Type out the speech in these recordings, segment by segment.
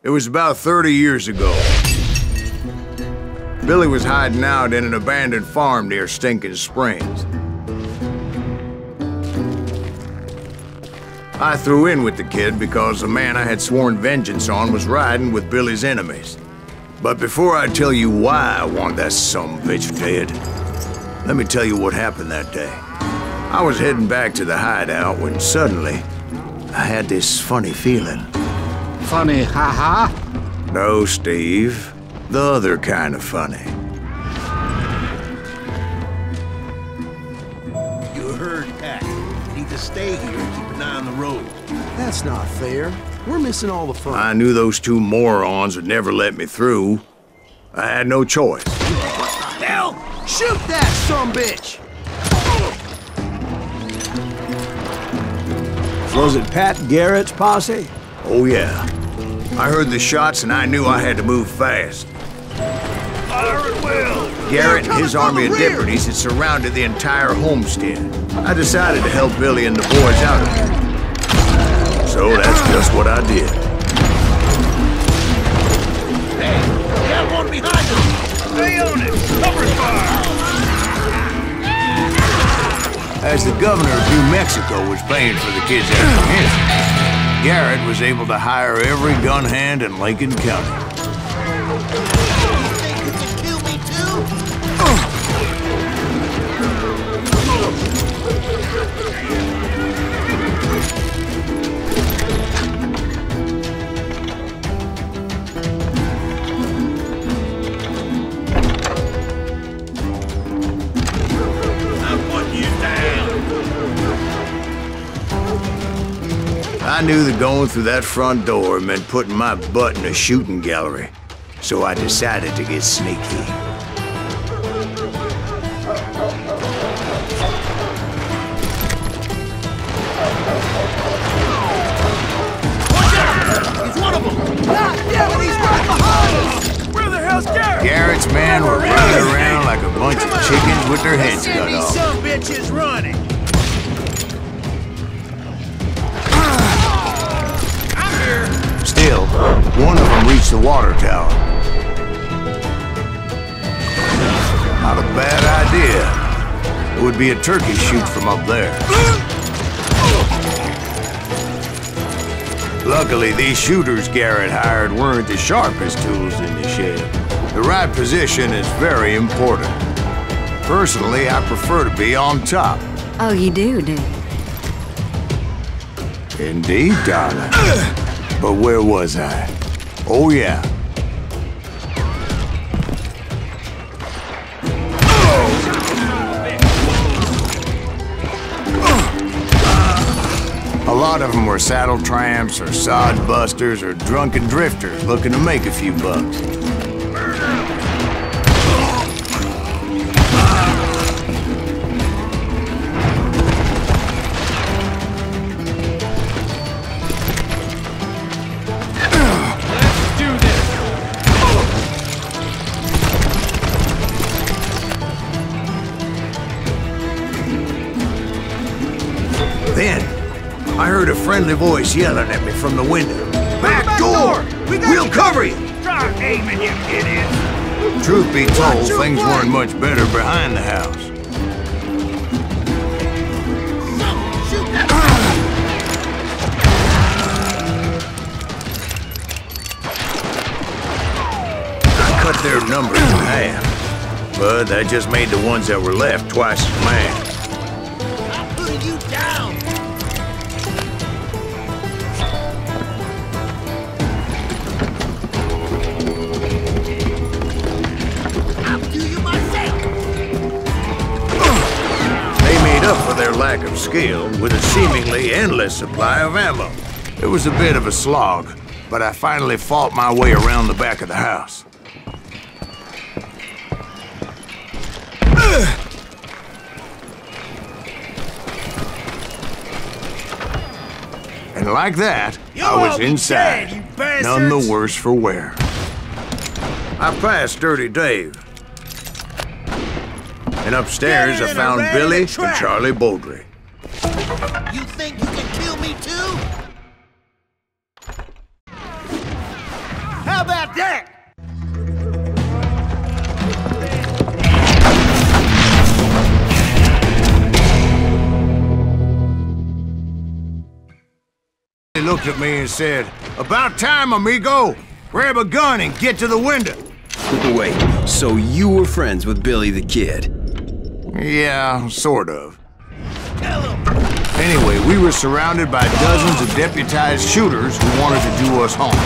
It was about 30 years ago. Billy was hiding out in an abandoned farm near Stinking Springs. I threw in with the kid because the man I had sworn vengeance on was riding with Billy's enemies. But before I tell you why I want that sumbitch dead, let me tell you what happened that day. I was heading back to the hideout when suddenly I had this funny feeling. Funny, haha? No, Steve. The other kind of funny. You heard Pat. Need to stay here and keep an eye on the road. That's not fair. We're missing all the fun. I knew those two morons would never let me through. I had no choice. What the hell? Shoot that sumbitch! Was it Pat Garrett's posse? Oh, yeah. I heard the shots and I knew I had to move fast. Fire at will! Garrett and his army of deputies had surrounded the entire homestead. I decided to help Billy and the boys out of there. So that's just what I did. Hey, we got one behind us! Stay on it! Cover fire! As the governor of New Mexico was paying for the kids' apprehension, Garrett was able to hire every gun hand in Lincoln County. You think you can kill me too? I knew that going through that front door meant putting my butt in a shooting gallery, so I decided to get sneaky. Watch out! He's one of them! God damn it, he's right behind us! Where the hell's Garrett? Garrett's men were running around like a bunch of chickens with their heads cut off. Some bitches running! Still, one of them reached the water tower. Not a bad idea. It would be a turkey shoot from up there. Luckily, these shooters Garrett hired weren't the sharpest tools in the shed. The right position is very important. Personally, I prefer to be on top. Oh, you do, do you? Indeed, darling. But where was I? Oh, yeah. A lot of them were saddle tramps or sod busters or drunken drifters looking to make a few bucks. Then, I heard a friendly voice yelling at me from the window. Back door! We'll cover you! Try aiming, you idiot! Truth be told, things weren't much better behind the house. I cut their numbers in half, but that just made the ones that were left twice as mad. I'm putting you down! I'll do you myself! They made up for their lack of skill with a seemingly endless supply of ammo. It was a bit of a slog, but I finally fought my way around the back of the house. And like that, I was inside, none the worse for wear. I passed Dirty Dave. And upstairs I found Billy and Charlie Bowdry. You think you can kill me too? looked at me and said, "About time, amigo! Grab a gun and get to the window." Wait, so you were friends with Billy the Kid? Yeah, sort of. Anyway, we were surrounded by dozens of deputized shooters who wanted to do us harm.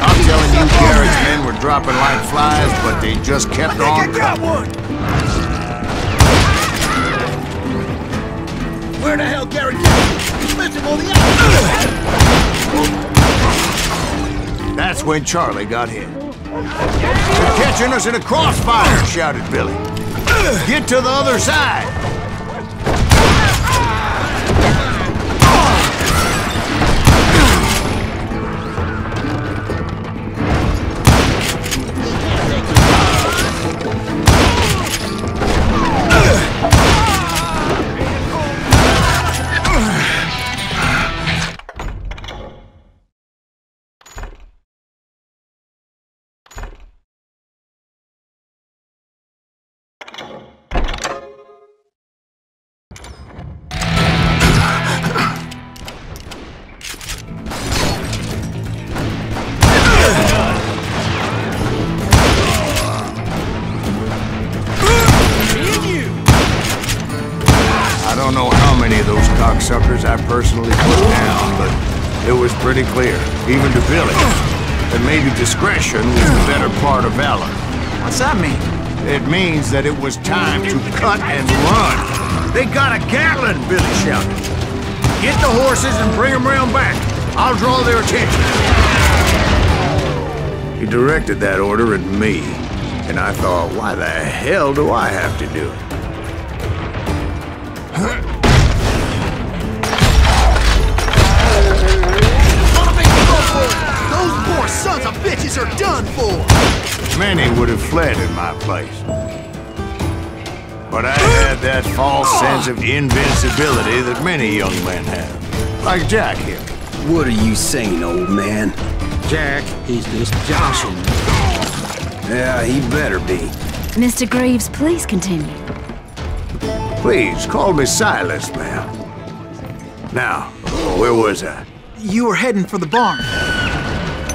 I'm telling you, Garrett's men were dropping like flies, but they just kept on coming. Where the hell Garrett is? Missing all the others! That's when Charlie got hit. "They're catching us in a crossfire," shouted Billy. "Get to the other side!" I don't know how many of those cocksuckers I personally put down, but it was pretty clear, even to Billy, that maybe discretion was the better part of valor. What's that mean? It means that it was time to cut and run. "They got a Gatling," Billy shouted. "Get the horses and bring them round back. I'll draw their attention." He directed that order at me, and I thought, why the hell do I have to do it? Those poor sons of bitches are done for! Many would have fled in my place. But I had that false sense of invincibility that many young men have. Like Jack here. What are you saying, old man? Jack, he's just joshing me. Yeah, he better be. Mr. Greaves, please continue. Please, call me Silas, ma'am. Now, where was I? You were heading for the barn.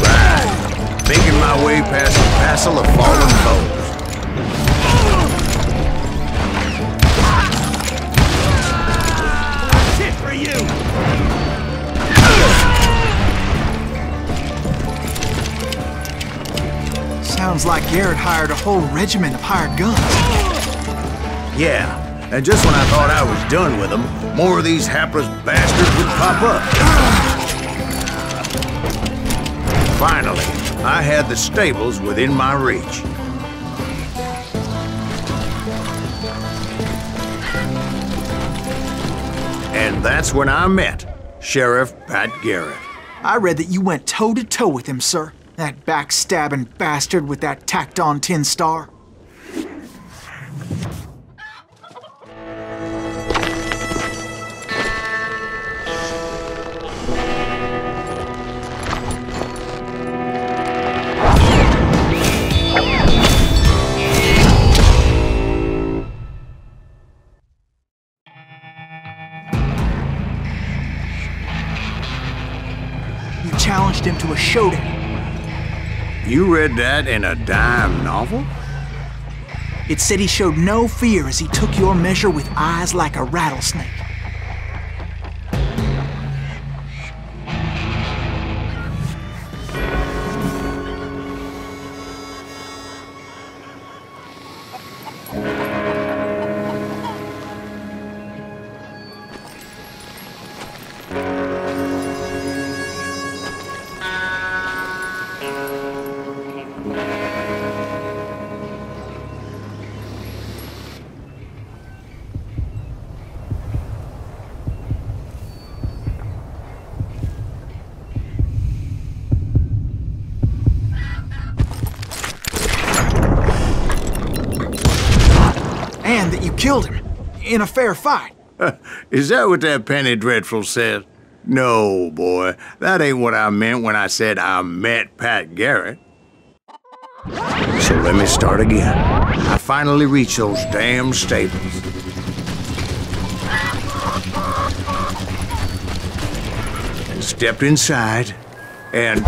Right. Making my way past a passel of fallen foes. Shit for you! Sounds like Garrett hired a whole regiment of hired guns. Yeah, and just when I thought I was done with them, more of these hapless bastards would pop up. Finally, I had the stables within my reach. And that's when I met Sheriff Pat Garrett. I read that you went toe-to-toe with him, sir. That backstabbing bastard with that tacked-on tin star. You challenged him to a showdown. You read that in a dime novel? It said he showed no fear as he took your measure with eyes like a rattlesnake. And that you killed him in a fair fight. Is that what that penny dreadful says? No, boy. That ain't what I meant when I said I met Pat Garrett. So let me start again. I finally reached those damn stables. And stepped inside, and...